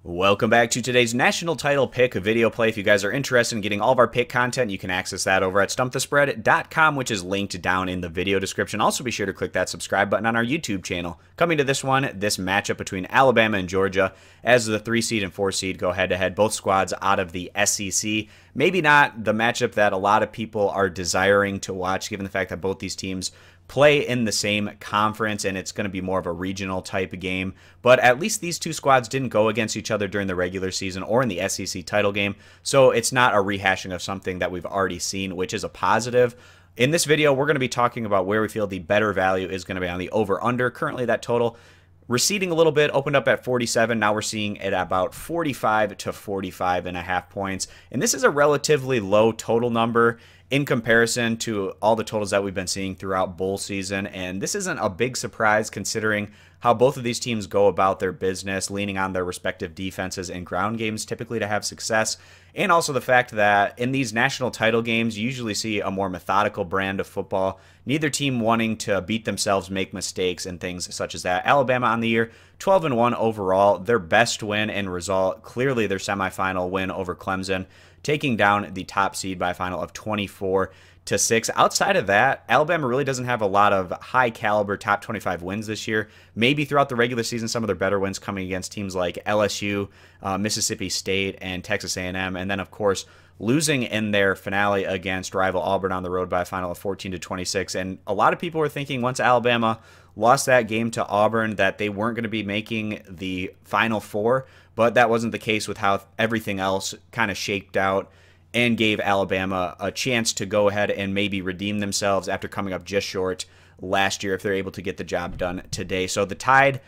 Welcome back to today's national title pick video play. If you guys are interested in getting all of our pick content, you can access that over at stumpthespread.com, which is linked down in the video description. Also, be sure to click that subscribe button on our YouTube channel. Coming to this one, this matchup between Alabama and Georgia as the 3 seed and 4 seed go head-to-head. Both squads out of the SEC. Maybe not the matchup that a lot of people are desiring to watch, given the fact that both these teams play in the same conference and it's going to be more of a regional type of game. But at least these two squads didn't go against each other during the regular season or in the SEC title game. So it's not a rehashing of something that we've already seen, which is a positive. In this video, we're going to be talking about where we feel the better value is going to be on the over-under. Currently, that total receding a little bit, opened up at 47. Now we're seeing it about 45 to 45.5 points. And this is a relatively low total number in comparison to all the totals that we've been seeing throughout bowl season. And this isn't a big surprise considering how both of these teams go about their business, leaning on their respective defenses and ground games typically to have success. And also the fact that in these national title games, you usually see a more methodical brand of football. Neither team wanting to beat themselves, make mistakes, and things such as that. Alabama on the year, 12-1 overall. Their best win and result, clearly their semifinal win over Clemson, taking down the top seed by a final of 24-6. Outside of that, Alabama really doesn't have a lot of high caliber top 25 wins this year. Maybe throughout the regular season, some of their better wins coming against teams like LSU, Mississippi State, and Texas A&M. And then, of course, losing in their finale against rival Auburn on the road by a final of 14-26. And a lot of people were thinking once Alabama lost that game to Auburn that they weren't going to be making the Final Four, but that wasn't the case with how everything else kind of shaped out and gave Alabama a chance to go ahead and maybe redeem themselves after coming up just short last year if they're able to get the job done today. So the Tide,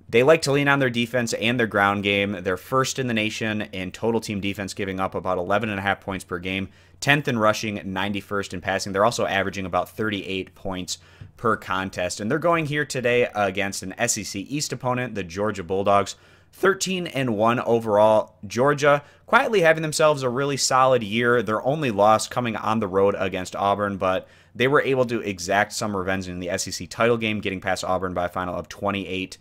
they like to lean on their defense and their ground game. They're first in the nation in total team defense, giving up about 11.5 points per game, 10th in rushing, 91st in passing. They're also averaging about 38 points per contest. And they're going here today against an SEC East opponent, the Georgia Bulldogs. 13-1 overall. Georgia quietly having themselves a really solid year. Their only loss coming on the road against Auburn, but they were able to exact some revenge in the SEC title game, getting past Auburn by a final of 28-7.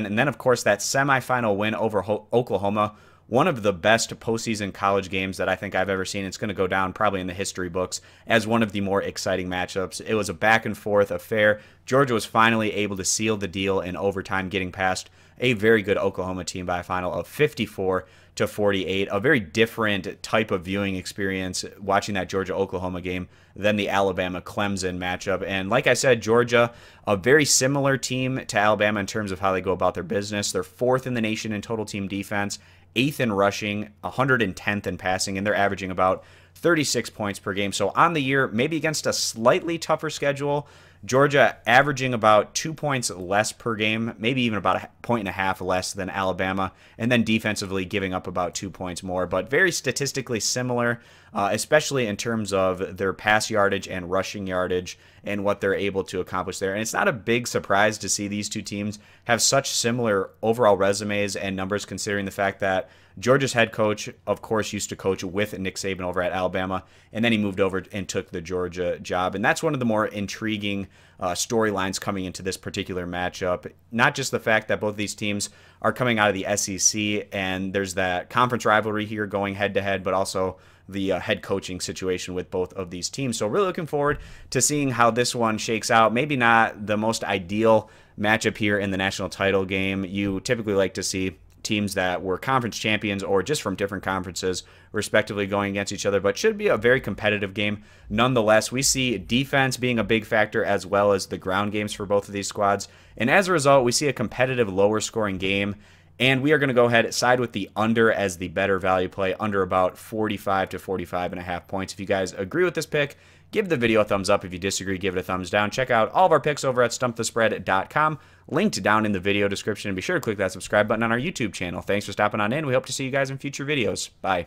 And then, of course, that semifinal win over Oklahoma, one of the best postseason college games that I think I've ever seen. It's going to go down probably in the history books as one of the more exciting matchups. It was a back-and-forth affair. Georgia was finally able to seal the deal in overtime, getting past a very good Oklahoma team by a final of 54-48. A very different type of viewing experience watching that Georgia-Oklahoma game than the Alabama-Clemson matchup. And like I said, Georgia, a very similar team to Alabama in terms of how they go about their business. They're 4th in the nation in total team defense, 8th in rushing, 110th in passing, and they're averaging about 36 points per game. So on the year, maybe against a slightly tougher schedule, Georgia averaging about 2 points less per game, maybe even about a point and a half less than Alabama, and then defensively giving up about 2 points more, but very statistically similar, especially in terms of their pass yardage and rushing yardage and what they're able to accomplish there. And it's not a big surprise to see these two teams have such similar overall resumes and numbers, considering the fact that Georgia's head coach, of course, used to coach with Nick Saban over at Alabama, and then he moved over and took the Georgia job. And that's one of the more intriguing storylines coming into this particular matchup. Not just the fact that both these teams are coming out of the SEC, and there's that conference rivalry here going head-to-head, but also the head coaching situation with both of these teams. So really looking forward to seeing how this one shakes out. Maybe not the most ideal matchup here in the national title game. You typically like to see teams that were conference champions or just from different conferences respectively going against each other, but should be a very competitive game nonetheless. We see defense being a big factor as well as the ground games for both of these squads, and as a result we see a competitive lower scoring game, and we are going to go ahead and side with the under as the better value play, under about 45 to 45.5 points. If you guys agree with this pick, give the video a thumbs up. If you disagree, give it a thumbs down. Check out all of our picks over at stumpthespread.com, linked down in the video description. And be sure to click that subscribe button on our YouTube channel. Thanks for stopping on in. We hope to see you guys in future videos. Bye.